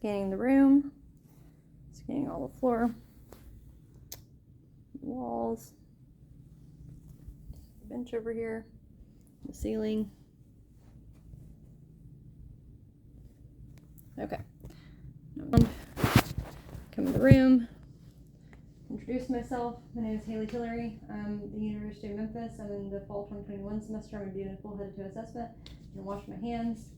scanning the room, scanning all the floor, walls, the bench over here, the ceiling. Okay. Come in the room. Introduce myself. My name is Haley Tillery. I'm at the University of Memphis. I'm in the fall 2021 semester. I'm going to be doing a full head to toe assessment. I'm going to wash my hands.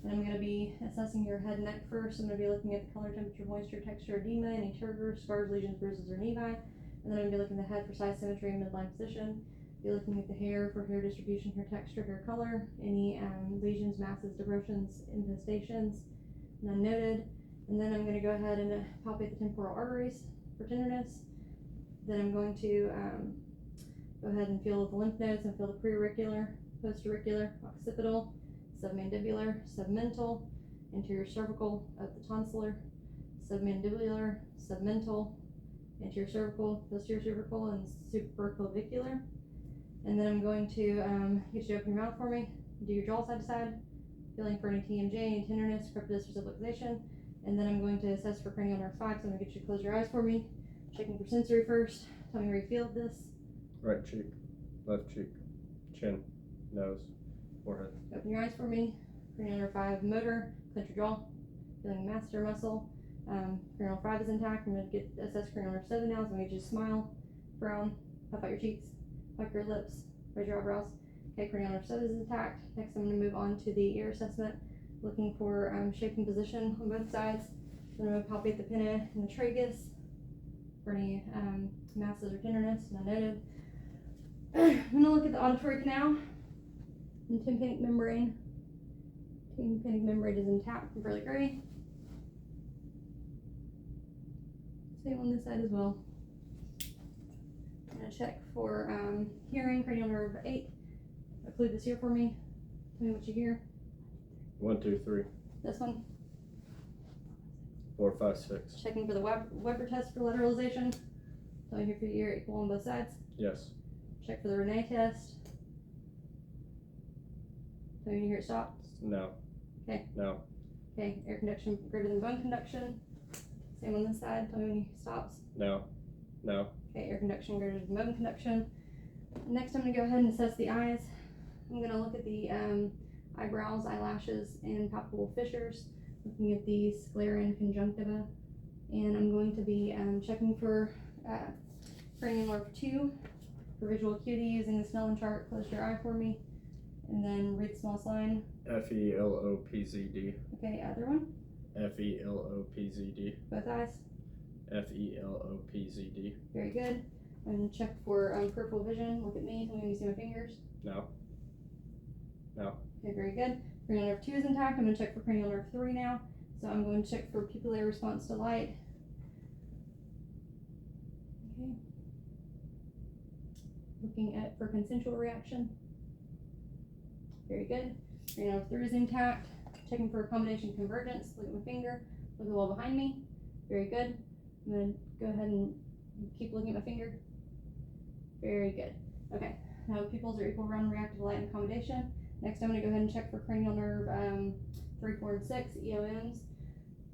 And I'm going to be assessing your head and neck first. I'm going to be looking at the color, temperature, moisture, texture, edema, any turgor, scars, lesions, bruises, or nevi. And then I'm going to be looking at the head for size, symmetry, and midline position. Be looking at the hair for hair distribution, hair texture, hair color, any lesions, masses, depressions, infestations, none noted. And then I'm going to go ahead and palpate the temporal arteries for tenderness. Then I'm going to go ahead and feel the lymph nodes and feel the preauricular, postauricular, occipital, submandibular, submental, anterior cervical, of the tonsillar, submandibular, submental, anterior cervical, posterior cervical, and supraclavicular. And then I'm going to get you to open your mouth for me, do your jaw side to side, feeling for any TMJ, any tenderness, crepitus, or subluxation. And then I'm going to assess for cranial nerve 5, so I'm going to get you to close your eyes for me. Checking for sensory first. Tell me where you feel this. Right cheek, left cheek, chin, nose, forehead. Open your eyes for me. Cranial nerve 5 motor, clench your jaw. Feeling masseter muscle. Cranial 5 is intact. I'm going to assess cranial nerve 7 now, so I'm going to get you to smile, frown, puff out your cheeks, puck your lips, raise your eyebrows. Okay, cranial nerve 7 is intact. Next, I'm going to move on to the ear assessment, looking for shape and position on both sides. Then I'm going to palpate the pinna and the tragus for any masses or tenderness, not noted. I'm going to look at the auditory canal and tympanic membrane. Tympanic membrane is intact and fairly gray. Same on this side as well. I'm going to check for hearing, cranial nerve 8. Occlude this ear for me. Tell me what you hear. 1, 2, 3, This one. 4, 5, 6. Checking for the Weber test for lateralization. Tell me if your ear equal on both sides. Yes. Check for the Rene test. Tell me when you hear it stop. No. Okay. No. Okay. Air conduction greater than bone conduction. Same on this side. Tell me when he stops. No. No. Okay. Air conduction greater than bone conduction. Next, I'm going to go ahead and assess the eyes. I'm going to look at the eyebrows, eyelashes, and palpable fissures. Looking at the sclera and conjunctiva, and I'm going to be checking for cranial nerve 2 for visual acuity using the Snellen chart. Close your eye for me, and then read the smallest line. FELOPZD. Okay, other one. FELOPZD. Both eyes. FELOPZD. Very good. I'm going to check for peripheral vision. Look at me. Tell me when you see my fingers. No. No. Okay, very good. Cranial nerve 2 is intact. I'm going to check for cranial nerve 3 now. So I'm going to check for pupillary response to light. Okay. Looking at for consensual reaction. Very good. Cranial nerve 3 is intact. Checking for accommodation convergence. Look at my finger. Look at the wall behind me. Very good. I'm going to go ahead and keep looking at my finger. Very good. Okay. Now pupils are equal round reactive light and accommodation. Next, I'm going to go ahead and check for cranial nerve 3, 4, and 6 EOMs.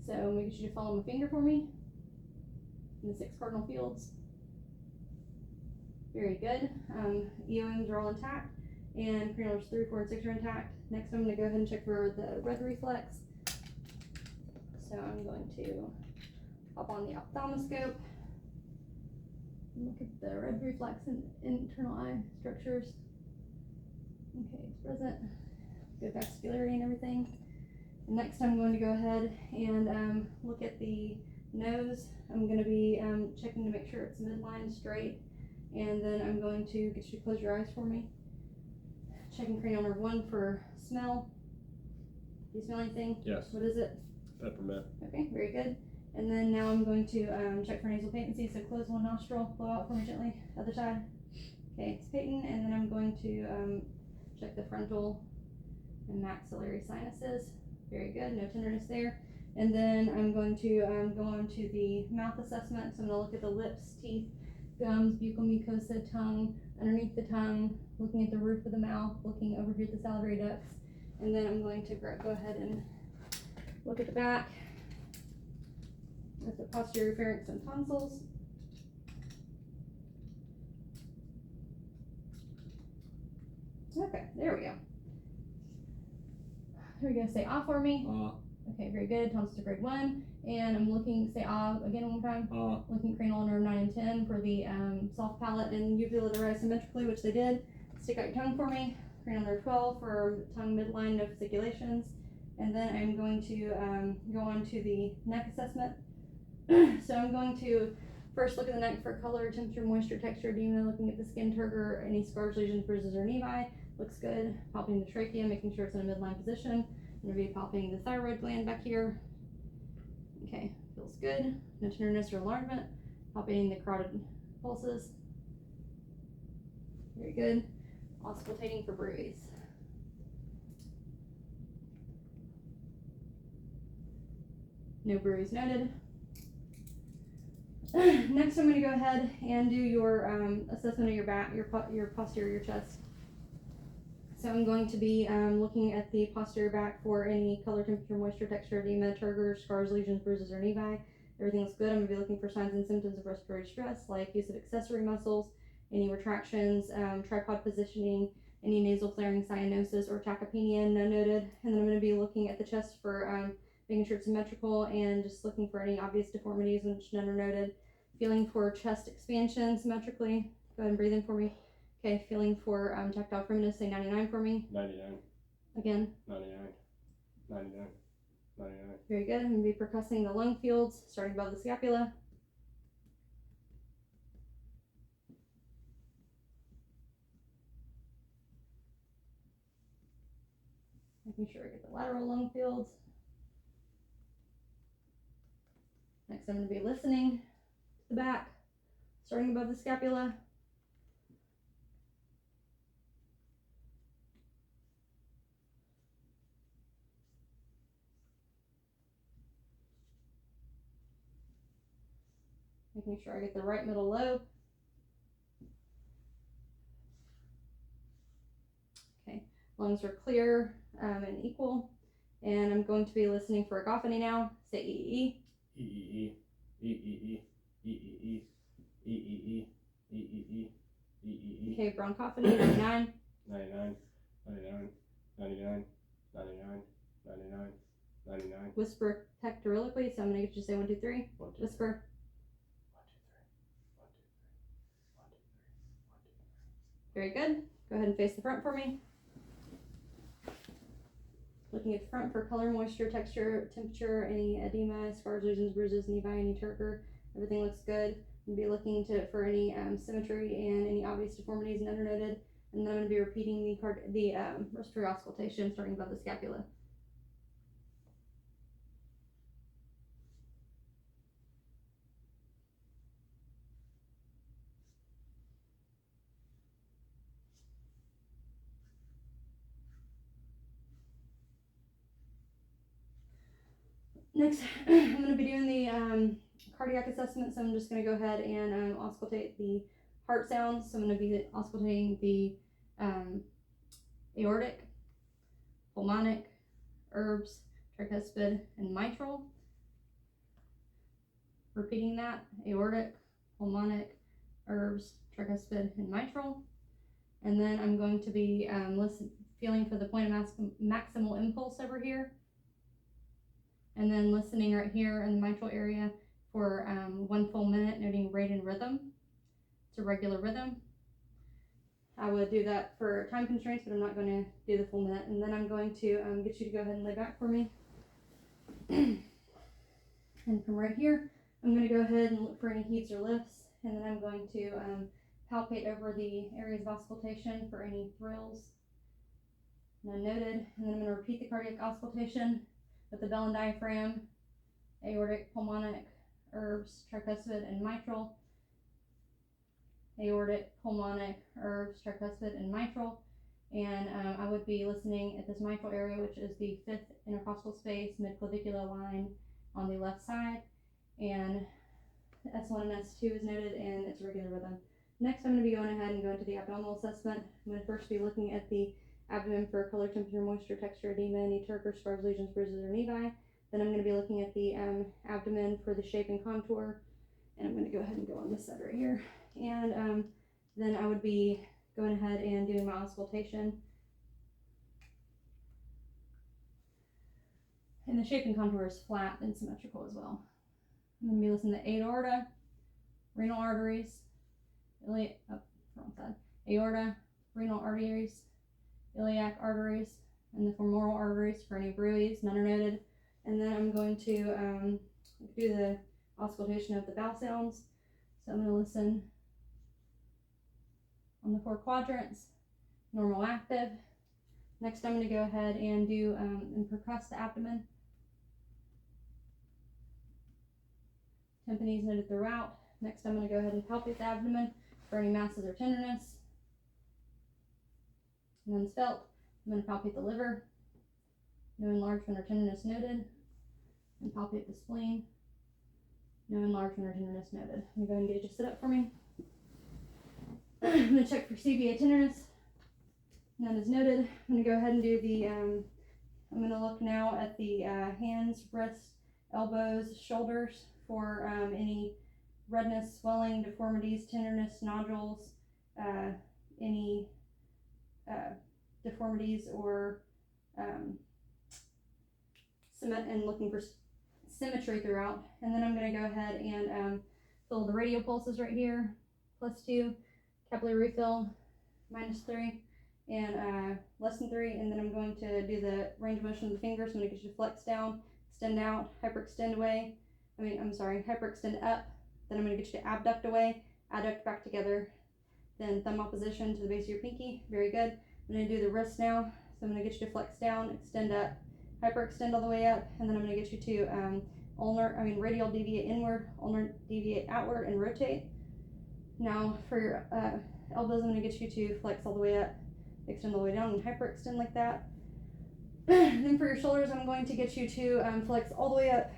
So I'm going to get you to follow my finger for me in the 6 cardinal fields. Very good. EOMs are all intact, and cranial nerves 3, 4, and 6 are intact. Next, I'm going to go ahead and check for the red reflex. So I'm going to hop on the ophthalmoscope and look at the red reflex and internal eye structures. Okay, it's present. Good vascularity and everything. And next, I'm going to go ahead and look at the nose. I'm going to be checking to make sure it's midline straight. And then I'm going to get you to close your eyes for me. Checking cranial nerve 1 for smell. Do you smell anything? Yes. What is it? Peppermint. Okay, very good. And then now I'm going to check for nasal patency. So close one nostril, blow out for me gently. Other side. Okay, it's patent. And then I'm going to check the frontal and maxillary sinuses. Very good, no tenderness there. And then I'm going to go on to the mouth assessment. So I'm going to look at the lips, teeth, gums, buccal mucosa, tongue, underneath the tongue, looking at the roof of the mouth, looking over here at the salivary ducts. And then I'm going to go ahead and look at the back, at the posterior pharynx and tonsils. Okay, there we go. Here we go, say ah for me. Okay, very good. Tonsils to grade 1. And I'm looking, say ah again one more time. Looking at cranial nerve 9 and 10 for the soft palate and uvula to rise symmetrically, which they did. Stick out your tongue for me. Cranial nerve 12 for tongue midline, no fasciculations. And then I'm going to go on to the neck assessment. So I'm going to first look at the neck for color, temperature, moisture, texture, edema, looking at the skin, turgor, any scars, lesions, bruises, or nevi. Looks good. Palpating the trachea, making sure it's in a midline position. I'm going to be palpating the thyroid gland back here. Okay, feels good. No tenderness or enlargement. Palpating the carotid pulses. Very good. Auscultating for bruise. No bruise noted. Next, I'm going to go ahead and do your assessment of your back, your posterior chest. So I'm going to be looking at the posterior back for any color, temperature, moisture, texture, edema, turgor, scars, lesions, bruises, or nevi. Everything looks good. I'm going to be looking for signs and symptoms of respiratory stress, like use of accessory muscles, any retractions, tripod positioning, any nasal flaring, cyanosis, or tachypnea, none noted. And then I'm going to be looking at the chest for making sure it's symmetrical and just looking for any obvious deformities, which none are noted. Feeling for chest expansion symmetrically. Go ahead and breathe in for me. Okay, feeling for tactile firmness, say 99 for me. 99. Again. 99. 99. 99. Very good. I'm going to be percussing the lung fields, starting above the scapula. Making sure I get the lateral lung fields. Next, I'm going to be listening to the back, starting above the scapula. Making sure I get the right middle lobe. Okay, lungs are clear and equal. And I'm going to be listening for egophony now. Say E-E-E. E-E-E. E-E-E. E-E-E. E-E-E. E-E-E. E-E-E. Okay, bronchophony, 99. 99. 99. 99. 99. 99. 99. Whisper tectoriloquy, so I'm going to get you to say 1, 2, 3. 1, 2, Whisper. 1, 2, 3. 1, 2, 3. 1, 2, 3. Very good. Go ahead and face the front for me. Looking at the front for color, moisture, texture, temperature, any edema, scars, lesions, bruises, nevi, any turgor. Everything looks good. I'm going to be looking for any symmetry and any obvious deformities, none are noted. And then I'm going to be repeating the respiratory auscultation starting above the scapula. Next, I'm going to be doing the cardiac assessment, so I'm just going to go ahead and auscultate the heart sounds. So I'm going to be auscultating the aortic, pulmonic, herbs, tricuspid, and mitral. Repeating that, aortic, pulmonic, herbs, tricuspid, and mitral. And then I'm going to be feeling for the point of maximal impulse over here. And then listening right here in the mitral area for 1 full minute, noting rate and rhythm. It's a regular rhythm. I would do that for time constraints, but I'm not going to do the full minute. And then I'm going to get you to go ahead and lay back for me. And from right here, I'm going to go ahead and look for any heaves or lifts. And then I'm going to palpate over the areas of auscultation for any thrills. None noted. And then I'm going to repeat the cardiac auscultation with the bell and diaphragm, aortic, pulmonic, herbs, tricuspid, and mitral. Aortic, pulmonic, herbs, tricuspid, and mitral. And I would be listening at this mitral area, which is the 5th intercostal space, mid-clavicular line on the left side. And S1 and S2 is noted, and it's a regular rhythm. Next, I'm going to be going ahead and going to the abdominal assessment. I'm going to first be looking at the abdomen for color, temperature, moisture, texture, edema, any turgor, scars, lesions, bruises, or nevi. Then I'm going to be looking at the abdomen for the shape and contour. And I'm going to go ahead and go on this side right here. And then I would be going ahead and doing my auscultation. And the shape and contour is flat and symmetrical as well. I'm going to be listening to aorta, renal arteries, aorta, renal arteries, iliac arteries, and the femoral arteries for any bruits, none are noted. And then I'm going to do the auscultation of the vowel sounds. So I'm going to listen on the 4 quadrants, normal, active. Next I'm going to go ahead and do and percuss the abdomen. Tympany is noted throughout. Next I'm going to go ahead and palpate the abdomen for any masses or tenderness. And then spelt, I'm going to palpate the liver. No enlargement or tenderness noted. And palpate the spleen. No enlargement or tenderness noted. I'm going to go ahead and get you to sit up for me. I'm going to check for CVA tenderness. None is noted. I'm going to go ahead and do the, I'm going to look now at the hands, wrists, elbows, shoulders for any redness, swelling, deformities, tenderness, nodules, any deformities or and looking for symmetry throughout. And then I'm going to go ahead and fill the radial pulses right here, +2, capillary refill, -3, and less than 3. And then I'm going to do the range of motion of the fingers. I'm going to get you to flex down, extend out, hyperextend away. Hyperextend up. Then I'm going to get you to abduct away, adduct back together. Then thumb opposition to the base of your pinky. Very good. I'm going to do the wrist now. So I'm going to get you to flex down, extend up, hyperextend all the way up, and then I'm going to get you to radial deviate inward, ulnar deviate outward, and rotate. Now for your elbows, I'm going to get you to flex all the way up, extend all the way down, and hyperextend like that. Then for your shoulders, I'm going to get you to flex all the way up,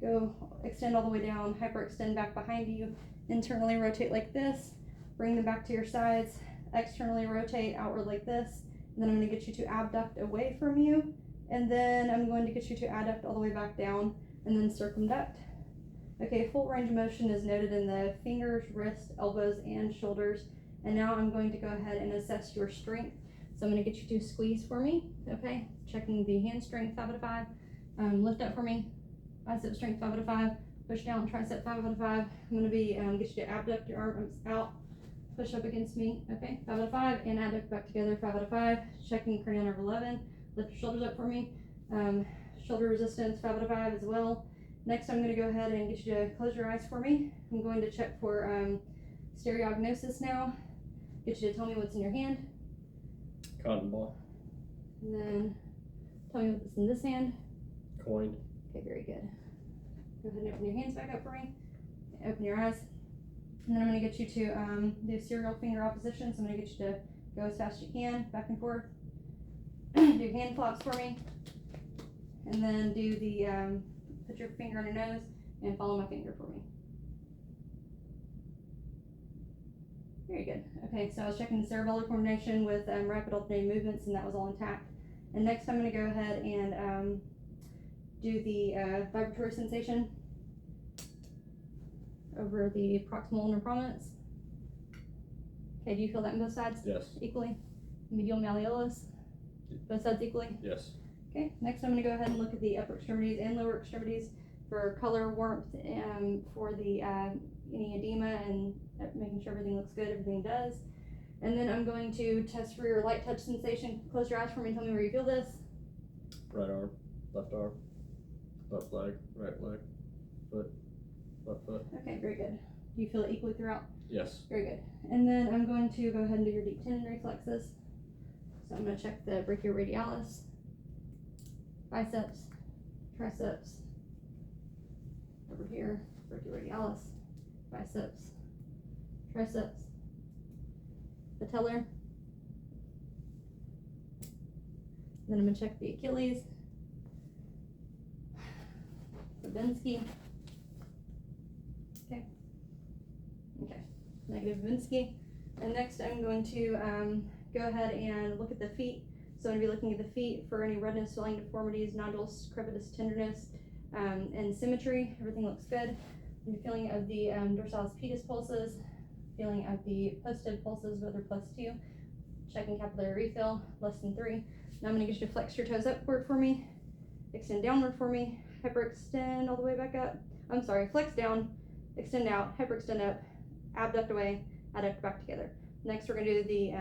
go extend all the way down, hyperextend back behind you, internally rotate like this, bring them back to your sides, externally rotate outward like this, and then I'm going to get you to abduct away from you, and then I'm going to get you to adduct all the way back down, and then circumduct. Okay, full range of motion is noted in the fingers, wrists, elbows, and shoulders. And now I'm going to go ahead and assess your strength. So I'm going to get you to squeeze for me. Okay, checking the hand strength 5 out of 5. Lift up for me. Bicep strength 5 out of 5. Push down, tricep 5 out of 5. I'm going to be get you to abduct your arms out. Push up against me. Okay, 5 out of 5, and adduct back together 5 out of 5. Checking cranial nerve 11. Lift your shoulders up for me. Shoulder resistance 5 out of 5 as well. Next, I'm going to go ahead and get you to close your eyes for me. I'm going to check for stereognosis now. Get you to tell me what's in your hand. Cotton ball. And then tell me what's in this hand. Coin. Okay, very good. Go ahead and open your hands back up for me. Open your eyes. And then I'm going to get you to do serial finger opposition. So I'm going to get you to go as fast as you can, back and forth. Do hand flops for me. And then do the put your finger on your nose and follow my finger for me. Very good. Okay, so I was checking the cerebellar coordination with rapid alternating movements, and that was all intact. And next I'm going to go ahead and do the vibratory sensation over the proximal ulnar prominence. Okay, do you feel that on both sides? Yes. Equally? Medial malleolus? Both sides equally? Yes. Okay, next I'm going to go ahead and look at the upper extremities and lower extremities for color, warmth, for the any edema, and making sure everything looks good. Everything does. And then I'm going to test for your light touch sensation. Close your eyes for me and tell me where you feel this. Right arm, left leg, right leg, foot, left foot. Okay, very good. Do you feel it equally throughout? Yes. Very good. And then I'm going to go ahead and do your deep tendon reflexes. So I'm going to check the brachioradialis, biceps, triceps, over here, brachioradialis, biceps, triceps, patellar. Then I'm going to check the Achilles, Babinski. Okay, negative Babinski. And next I'm going to go ahead and look at the feet. So I'm gonna be looking at the feet for any redness, swelling, deformities, nodules, crevitis, tenderness, and symmetry. Everything looks good. I'm feeling of the dorsalis pedis pulses, feeling of the posted pulses, whether +2, checking capillary refill, less than 3. Now I'm gonna get you to flex your toes upward for me, extend downward for me, hyperextend all the way back up. I'm sorry, flex down, extend out, hyperextend up, abduct away, adduct back together. Next, we're gonna do the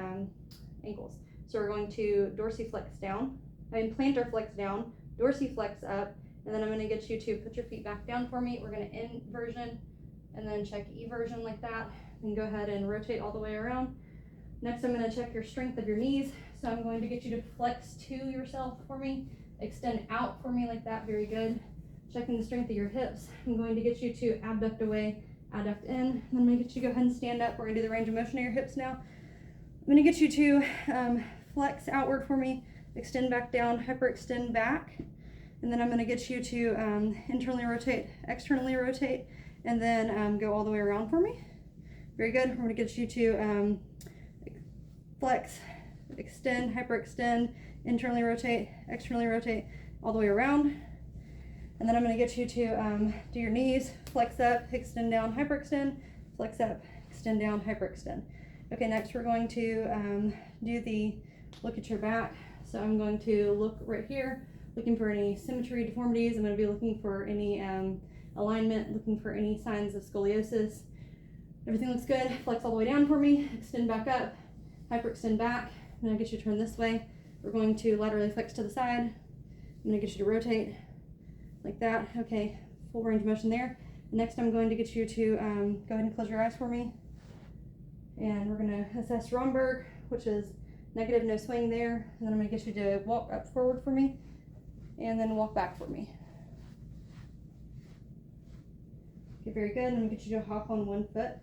ankles. So we're going to dorsiflex down, plantar flex down, dorsiflex up, and then I'm gonna get you to put your feet back down for me. We're gonna inversion, and then check eversion like that, and go ahead and rotate all the way around. Next, I'm gonna check your strength of your knees. So I'm going to get you to flex to yourself for me, extend out for me like that, very good. Checking the strength of your hips. I'm going to get you to abduct away, adduct in. Then I'm gonna get you to go ahead and stand up. We're gonna do the range of motion of your hips now. I'm gonna get you to flex outward for me, extend back down, hyperextend back. And then I'm gonna get you to internally rotate, externally rotate, and then go all the way around for me. Very good. We're gonna get you to flex, extend, hyperextend, internally rotate, externally rotate, all the way around. And then I'm gonna get you to do your knees, flex up, extend down, hyperextend, flex up, extend down, hyperextend. Okay, next we're going to do the look at your back. So I'm going to look right here, looking for any symmetry, deformities. I'm gonna be looking for any alignment, looking for any signs of scoliosis. Everything looks good. Flex all the way down for me, extend back up, hyperextend back. I'm gonna get you to turn this way. We're going to laterally flex to the side. I'm gonna get you to rotate like that. Okay, full range of motion there. Next, I'm going to get you to go ahead and close your eyes for me. And we're gonna assess Romberg, which is negative, no swing there. And then I'm gonna get you to walk up forward for me, and then walk back for me. Okay, very good. And I'm gonna get you to hop on one foot,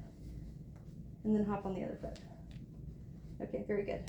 and then hop on the other foot. Okay, very good.